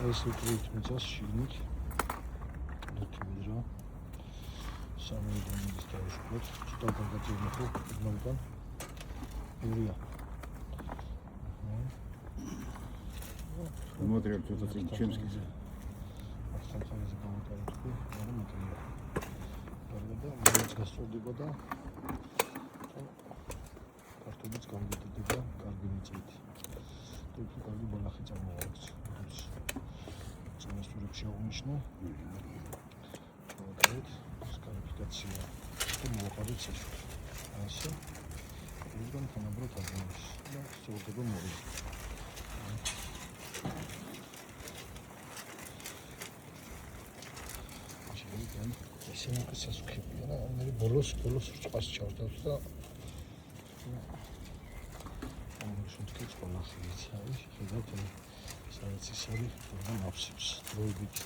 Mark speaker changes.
Speaker 1: ეს უტრით მიწას შიგნით ლითვიდრა სამი დონის დავუშვათ ცოტა გადაწყვეტი ხო ნაუდან ურია
Speaker 2: მოტრიალ ცოტა წინ ჩემსკიზე
Speaker 1: ახალხალზე გამოტარებდი მაგრამ მოკლია და მოიც გასწორდებოდა კარტობიც გამგედება კარგი მიწით თუმცა კარგი ბალახი წამოაქვს წინასწორებში აღნიშნო მოკლედ სკალიფიკაცია და მოაყარეთ შეშვა ასე უბრალოდ თანაბრად აღნიშნოს და სწორდება მორია ისინი სასუქებია რა მე ბოლოს რწყას ჩავდავს და შეთქეც ბალახი იცი არის ხედავთ სადაც ის არის თორემ აფსებს დროებით